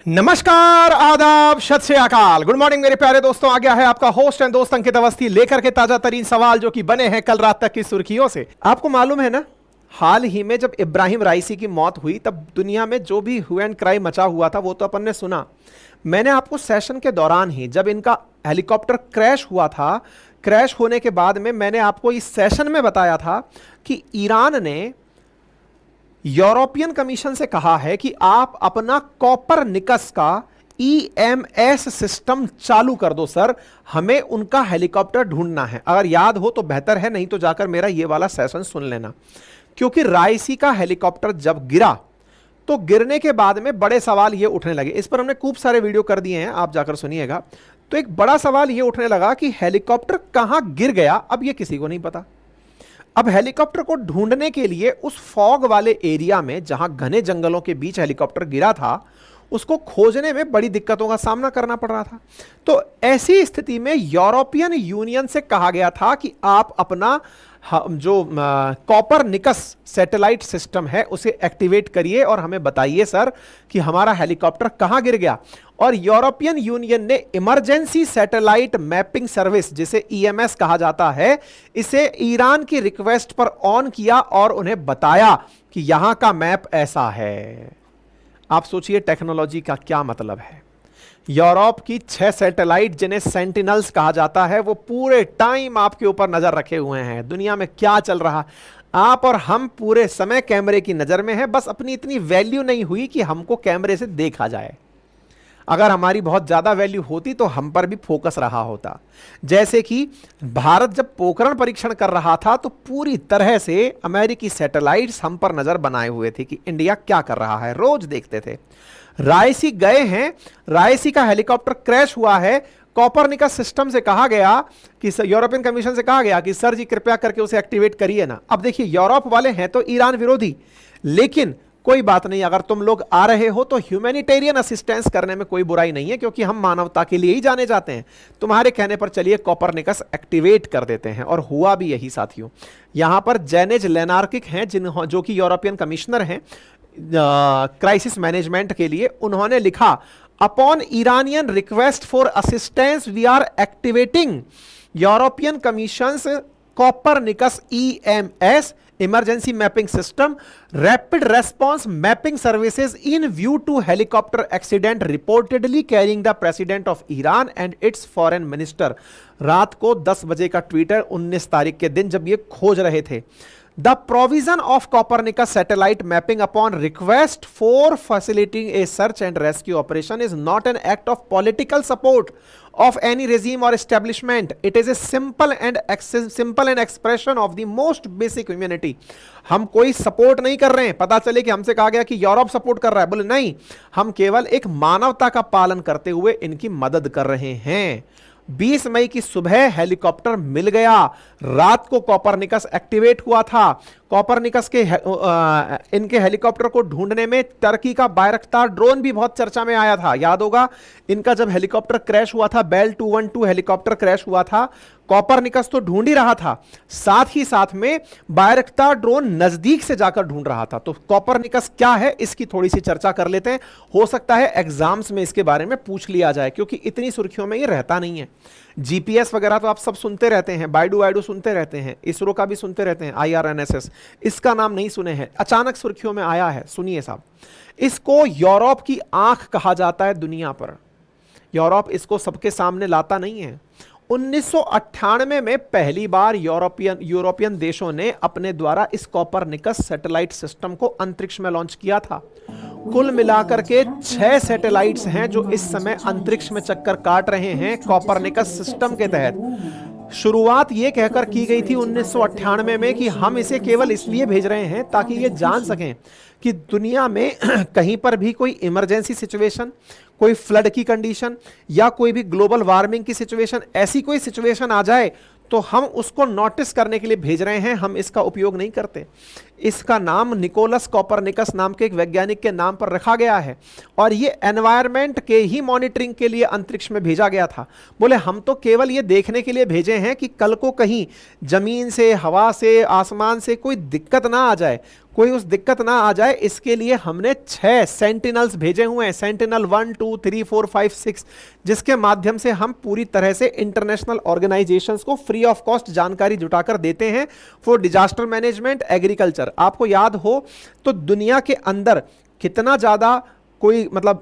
नमस्कार, आदाब, सत श्री अकाल, गुड मॉर्निंग मेरे प्यारे दोस्तों। आ गया है आपका होस्ट एंड दोस्त अंकित अवस्थी लेकर के ताजा तरीन सवाल जो कि बने हैं कल रात तक की सुर्खियों से। आपको मालूम है ना, हाल ही में जब इब्राहिम राइसी की मौत हुई तब दुनिया में जो भी ह्यू एंड क्राई मचा हुआ था वो तो अपन ने सुना। मैंने आपको सेशन के दौरान ही, जब इनका हेलीकॉप्टर क्रैश हुआ था, क्रैश होने के बाद में मैंने आपको इस सेशन में बताया था कि ईरान ने यूरोपियन कमीशन से कहा है कि आप अपना कॉपरनिकस का ईएमएस सिस्टम चालू कर दो सर, हमें उनका हेलीकॉप्टर ढूंढना है। अगर याद हो तो बेहतर है, नहीं तो जाकर मेरा ये वाला सेशन सुन लेना। क्योंकि रायसी का हेलीकॉप्टर जब गिरा तो गिरने के बाद में बड़े सवाल ये उठने लगे। इस पर हमने खूब सारे वीडियो कर दिए हैं, आप जाकर सुनिएगा। तो एक बड़ा सवाल ये उठने लगा कि हेलीकॉप्टर कहां गिर गया, अब ये किसी को नहीं पता। अब हेलीकॉप्टर को ढूंढने के लिए उस फॉग वाले एरिया में जहां घने जंगलों के बीच हेलीकॉप्टर गिरा था, उसको खोजने में बड़ी दिक्कतों का सामना करना पड़ रहा था। तो ऐसी स्थिति में यूरोपियन यूनियन से कहा गया था कि आप अपना जो कॉपरनिकस सैटेलाइट सिस्टम है उसे एक्टिवेट करिए और हमें बताइए सर कि हमारा हेलीकॉप्टर कहां गिर गया। और यूरोपियन यूनियन ने इमरजेंसी सैटेलाइट मैपिंग सर्विस, जिसे ईएमएस कहा जाता है, इसे ईरान की रिक्वेस्ट पर ऑन किया और उन्हें बताया कि यहां का मैप ऐसा है। आप सोचिए टेक्नोलॉजी का क्या मतलब है। यूरोप की 6 सैटेलाइट, जिन्हें सेंटिनल्स कहा जाता है, वो पूरे टाइम आपके ऊपर नजर रखे हुए हैं। दुनिया में क्या चल रहा, आप और हम पूरे समय कैमरे की नजर में हैं। बस अपनी इतनी वैल्यू नहीं हुई कि हमको कैमरे से देखा जाए। अगर हमारी बहुत ज्यादा वैल्यू होती तो हम पर भी फोकस रहा होता। जैसे कि भारत जब पोखरण परीक्षण कर रहा था तो पूरी तरह से अमेरिकी सैटेलाइट्स हम पर नजर बनाए हुए थे कि इंडिया क्या कर रहा है, रोज देखते थे। रायसी गए हैं, रायसी का हेलीकॉप्टर क्रैश हुआ है, कॉपरनिकस सिस्टम से कहा गया कि यूरोपियन कमीशन से कहा गया कि सर जी कृपया करके उसे एक्टिवेट करिए ना। अब देखिए, यूरोप वाले हैं तो ईरान विरोधी, लेकिन कोई बात नहीं, अगर तुम लोग आ रहे हो तो ह्यूमैनिटेरियन असिस्टेंस करने में कोई बुराई नहीं है, क्योंकि हम मानवता के लिए ही जाने जाते हैं। तुम्हारे कहने पर चलिए कॉपरनिकस एक्टिवेट कर देते हैं। और हुआ भी यही साथियों। यहां पर जेनेज लेनार्किक हैं, जो कि यूरोपियन कमिश्नर हैं क्राइसिस मैनेजमेंट के लिए। उन्होंने लिखा, upon Iranian request for assistance we are activating European commission's Copernicus EMS emergency mapping system rapid response mapping services in view to helicopter accident reportedly carrying the president of Iran and its foreign minister. रात को 10 बजे का Twitter, 19 तारीख के दिन, जब ये खोज रहे थे। The provision of Copernicus satellite mapping upon request for facilitating a search and rescue operation is not an act of political support of any regime or establishment. It is a simple and expression of the most basic humanity. हम कोई support नहीं कर रहे हैं। पता चले कि हमसे कहा गया कि यूरोप सपोर्ट कर रहा है, बोले नहीं, हम केवल एक मानवता का पालन करते हुए इनकी मदद कर रहे हैं। 20 मई की सुबह हेलीकॉप्टर मिल गया। रात को कॉपरनिकस एक्टिवेट हुआ था। कॉपरनिकस के इनके हेलीकॉप्टर को ढूंढने में टर्की का बायरक्तार ड्रोन भी बहुत चर्चा में आया था। याद होगा, इनका जब हेलीकॉप्टर क्रैश हुआ था, बेल 212 हेलीकॉप्टर क्रैश हुआ था, कॉपरनिकस तो ढूंढ ही रहा था, साथ ही साथ में बायरक्तार ड्रोन नजदीक से जाकर ढूंढ रहा था। तो कॉपरनिकस क्या है, इसकी थोड़ी सी चर्चा कर लेते हैं। हो सकता है एग्जाम्स में इसके बारे में पूछ लिया जाए, क्योंकि इतनी सुर्खियों में ये रहता नहीं है। जीपीएस वगैरह तो आप सब सुनते रहते हैं, बाइडू वाइडू सुनते रहते हैं, इसरो का भी सुनते रहते हैं, IRNSS, इसका नाम नहीं सुने हैं, अचानक सुर्खियों में आया है। सुनिए साहब, इसको यूरोप की आंख कहा जाता है दुनिया पर। यूरोप इसको सबके सामने लाता नहीं है। 1998 में पहली बार यूरोपियन देशों ने अपने द्वारा इस कॉपरनिकस सैटेलाइट सिस्टम को अंतरिक्ष में लॉन्च किया था। कुल मिलाकर के 6 सैटेलाइट्स हैं जो इस समय अंतरिक्ष में चक्कर काट रहे हैं कॉपरनिकस सिस्टम के तहत। शुरुआत ये कहकर की गई थी 1998 में कि हम इसे केवल इसलिए भेज रहे हैं ताकि ये जान सकें कि दुनिया में कहीं पर भी कोई इमरजेंसी सिचुएशन, कोई फ्लड की कंडीशन या कोई भी ग्लोबल वार्मिंग की सिचुएशन, ऐसी कोई सिचुएशन आ जाए तो हम उसको नोटिस करने के लिए भेज रहे हैं। हम इसका उपयोग नहीं करते। इसका नाम निकोलस कॉपरनिकस नाम के एक वैज्ञानिक के नाम पर रखा गया है और ये एनवायरनमेंट के ही मॉनिटरिंग के लिए अंतरिक्ष में भेजा गया था। बोले हम तो केवल ये देखने के लिए भेजे हैं कि कल को कहीं जमीन से, हवा से, आसमान से कोई दिक्कत ना आ जाए, कोई उस दिक्कत ना आ जाए इसके लिए हमने 6 सेंटिनल्स भेजे हुए हैं, सेंटिनल 1 2 3 4 5 6, जिसके माध्यम से हम पूरी तरह से इंटरनेशनल ऑर्गेनाइजेशंस को फ्री ऑफ कॉस्ट जानकारी जुटाकर देते हैं फॉर डिजास्टर मैनेजमेंट एग्रीकल्चर। आपको याद हो तो दुनिया के अंदर कितना ज्यादा कोई मतलब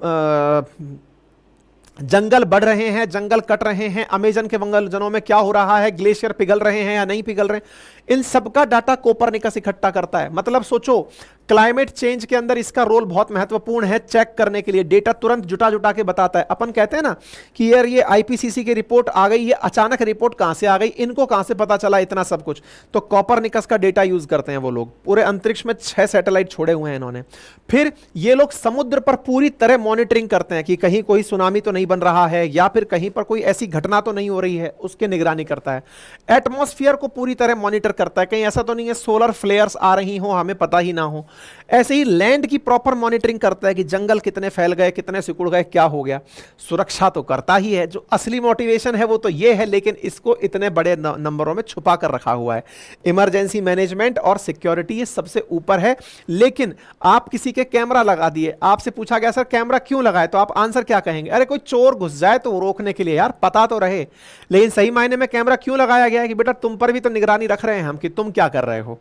जंगल बढ़ रहे हैं, जंगल कट रहे हैं, अमेजन के जंगलों में क्या हो रहा है, ग्लेशियर पिघल रहे हैं या नहीं पिघल रहे हैं, इन सब का डाटा कोपरनिकस इकट्ठा करता है। मतलब सोचो क्लाइमेट चेंज के अंदर इसका रोल बहुत महत्वपूर्ण है, चेक करने के लिए डेटा तुरंत जुटा जुटा के बताता है। अपन कहते हैं ना कि यार ये आईपीसीसी की रिपोर्ट आ गई, ये अचानक रिपोर्ट कहां से आ गई, इनको कहां से पता चला इतना सब कुछ, तो कोपरनिकस का डेटा यूज करते हैं वो लोग। पूरे अंतरिक्ष में 6 सैटेलाइट छोड़े हुए हैं इन्होंने। फिर ये लोग समुद्र पर पूरी तरह मॉनिटरिंग करते हैं कि कहीं कोई सुनामी तो नहीं बन रहा है या फिर कहीं पर कोई ऐसी घटना तो नहीं हो रही है, उसकी निगरानी करता है। एटमॉस्फेयर को पूरी तरह मॉनिटर करता है, कहीं ऐसा तो नहीं है सोलर फ्लेयर्स आ रही हो हमें पता ही ना हो। ऐसे ही लैंड की प्रॉपर मॉनिटरिंग करता है कि जंगल कितने फैल गए, कितने सिकुड़ गए, क्या हो गया। सुरक्षा तो करता ही है, जो असली मोटिवेशन है वो तो ये है, लेकिन इसको इतने बड़े नंबरों में छुपा कर रखा हुआ है। इमरजेंसी मैनेजमेंट और सिक्योरिटी ये सबसे ऊपर है। लेकिन आप किसी के कैमरा लगा दिए, आपसे पूछा गया सर कैमरा क्यों लगाए, तो आप आंसर क्या कहेंगे, अरे कोई चोर घुस जाए तो रोकने के लिए, यार पता तो रहे। लेकिन सही मायने में कैमरा क्यों लगाया गया है कि बेटा तुम पर भी तो निगरानी रख रहे हैं हम कि तुम क्या कर रहे हो।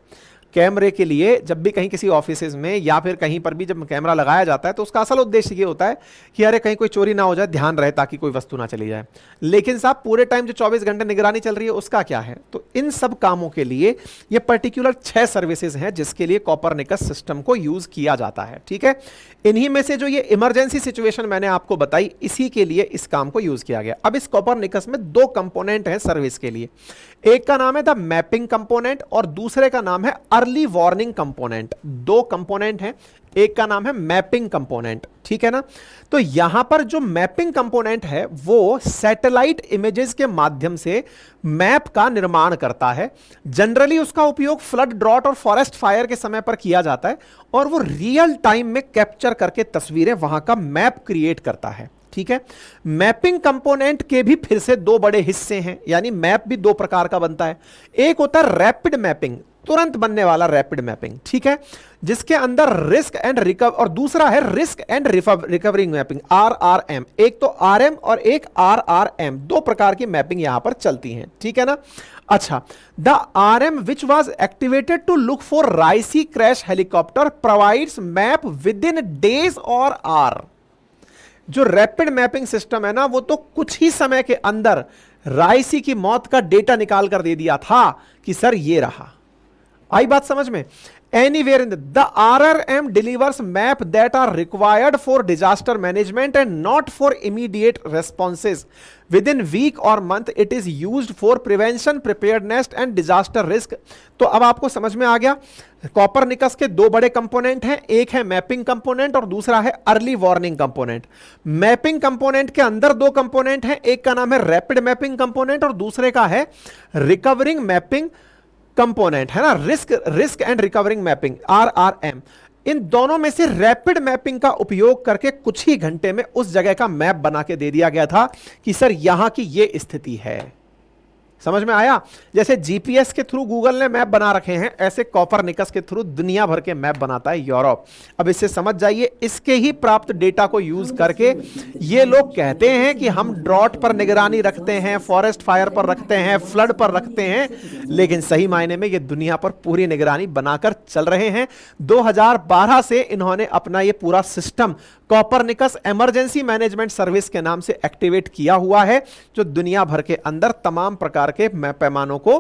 कैमरे के लिए जब भी कहीं किसी ऑफिस में या फिर कहीं पर भी जब कैमरा लगाया जाता है तो उसका असल उद्देश्य ये होता है कि अरे कहीं कोई चोरी ना हो जाए, ध्यान रहे ताकि कोई वस्तु ना चली जाए। लेकिन साहब पूरे टाइम जो 24 घंटे निगरानी चल रही है उसका क्या है, तो इन सब कामों के लिए ये पर्टिकुलर 6 सर्विसेज हैं जिसके लिए कोपरनिकस सिस्टम को यूज किया जाता है। ठीक है, इन्हीं में से जो ये इमरजेंसी सिचुएशन मैंने आपको बताई, इसी के लिए इस काम को यूज किया गया। अब इस कोपरनिकस में 2 कंपोनेंट है सर्विस के लिए, एक का नाम है द मैपिंग कंपोनेंट और दूसरे का नाम है अर्ली वार्निंग कंपोनेंट। 2 कंपोनेंट हैं, एक का नाम है मैपिंग कंपोनेंट। ठीक है ना, तो यहां पर जो मैपिंग कंपोनेंट है वो सैटेलाइट इमेजेस के माध्यम से मैप का निर्माण करता है। जनरली उसका उपयोग फ्लड, ड्रॉट और फॉरेस्ट फायर के समय पर किया जाता है और वो रियल टाइम में कैप्चर करके तस्वीरें वहां का मैप क्रिएट करता है। ठीक है, मैपिंग कंपोनेंट के भी फिर से 2 बड़े हिस्से हैं, यानी मैप भी 2 प्रकार का बनता है। एक होता है रैपिड मैपिंग, तुरंत बनने वाला रैपिड मैपिंग, ठीक है, जिसके अंदर रिस्क एंड रिकवर, और दूसरा है risk and recovering mapping, RRM। एक तो RM और एक RRM, 2 प्रकार की मैपिंग यहां पर चलती हैं। ठीक है ना, अच्छा, the RM which was activated to look for Raisi crash helicopter provides map within days और आवर। जो रैपिड मैपिंग सिस्टम है ना, वो तो कुछ ही समय के अंदर राइसी की मौत का डेटा निकाल कर दे दिया था कि सर ये रहा। आई बात समझ में? Anywhere in the RRM delivers map that are required for disaster management and not for immediate responses. Within week or month, it is used for prevention, preparedness and disaster risk. तो अब आपको समझ में आ गया, कोपरनिकस के 2 बड़े component हैं, एक है मैपिंग कंपोनेंट और दूसरा है early warning component. Mapping component के अंदर 2 कंपोनेंट हैं, एक का नाम है रैपिड मैपिंग कंपोनेंट और दूसरे का है रिकवरिंग मैपिंग कंपोनेंट, है ना, risk and recovering mapping, RRM। इन दोनों में से रैपिड मैपिंग का उपयोग करके कुछ ही घंटे में उस जगह का मैप बना के दे दिया गया था कि सर यहां की ये स्थिति है। समझ में आया? जैसे जीपीएस के थ्रू गूगल ने मैप बना रखे हैं, ऐसे कोपरनिकस के थ्रू दुनिया भर के मैप बनाता है यूरोप। अब इससे समझ जाइए, इसके ही प्राप्त डेटा को यूज करके ये लोग कहते हैं कि हम ड्रॉट पर निगरानी रखते हैं, फॉरेस्ट फायर पर रखते हैं, फ्लड पर रखते हैं, लेकिन सही मायने में ये दुनिया पर पूरी निगरानी बनाकर चल रहे हैं। 2012 से इन्होंने अपना ये पूरा system Copernicus emergency management service के नाम से एक्टिवेट किया हुआ है, जो दुनिया भर के अंदर तमाम प्रकार के पैमानों को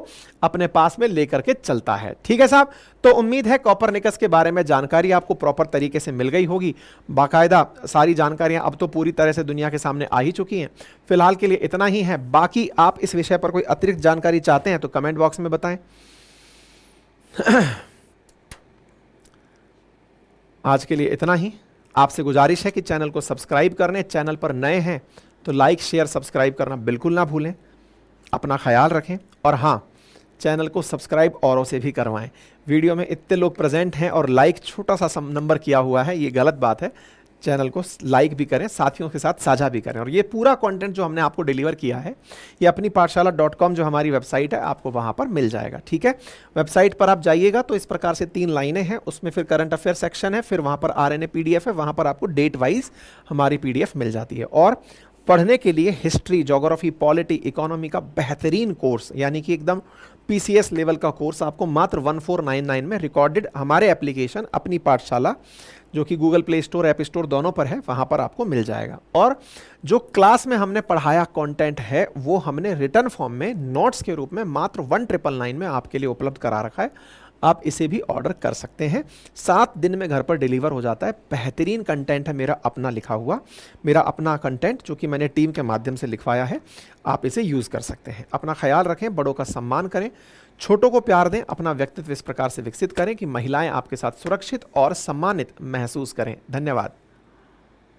अपने पास में लेकर के चलता है। ठीक है साहब, तो उम्मीद है कोपरनिकस के बारे में जानकारी आपको प्रॉपर तरीके से मिल गई होगी। बाकायदा सारी जानकारियां अब तो पूरी तरह से दुनिया के सामने आ ही चुकी हैं। फिलहाल के लिए इतना ही है, बाकी आप इस विषय पर कोई अतिरिक्त जानकारी चाहते हैं तो कमेंट बॉक्स में बताएं। आज के लिए इतना ही। आपसे गुजारिश है कि चैनल को सब्सक्राइब करने, चैनल पर नए हैं तो लाइक शेयर सब्सक्राइब करना बिल्कुल ना भूलें। अपना ख्याल रखें और हाँ, चैनल को सब्सक्राइब औरों से भी करवाएं। वीडियो में इतने लोग प्रेजेंट हैं और लाइक छोटा सा नंबर किया हुआ है, ये गलत बात है। चैनल को लाइक भी करें, साथियों के साथ साझा भी करें। और ये पूरा कंटेंट जो हमने आपको डिलीवर किया है ये अपनी पाठशाला.com जो हमारी वेबसाइट है आपको वहाँ पर मिल जाएगा। ठीक है, वेबसाइट पर आप जाइएगा तो इस प्रकार से 3 लाइनें हैं, उसमें फिर करंट अफेयर सेक्शन है, फिर वहाँ पर RNA PDF है, वहाँ पर आपको डेट वाइज हमारी PDF मिल जाती है। और पढ़ने के लिए हिस्ट्री, ज्योग्राफी, पॉलिटी, इकोनॉमी का बेहतरीन कोर्स यानी कि एकदम PCS लेवल का कोर्स आपको मात्र 1499 में रिकॉर्डेड हमारे एप्लीकेशन अपनी पाठशाला जो कि Google play store, app store दोनों पर है, वहाँ पर आपको मिल जाएगा। और जो क्लास में हमने पढ़ाया कंटेंट है वो हमने रिटर्न फॉर्म में नोट्स के रूप में मात्र 1999 में आपके लिए उपलब्ध करा रखा है। आप इसे भी ऑर्डर कर सकते हैं, 7 दिन में घर पर डिलीवर हो जाता है। बेहतरीन कंटेंट है मेरा अपना लिखा हुआ, मेरा अपना कंटेंट जो कि मैंने टीम के माध्यम से लिखवाया है। आप इसे यूज़ कर सकते हैं। अपना ख्याल रखें, बड़ों का सम्मान करें, छोटों को प्यार दें, अपना व्यक्तित्व इस प्रकार से विकसित करें कि महिलाएं आपके साथ सुरक्षित और सम्मानित महसूस करें। धन्यवाद।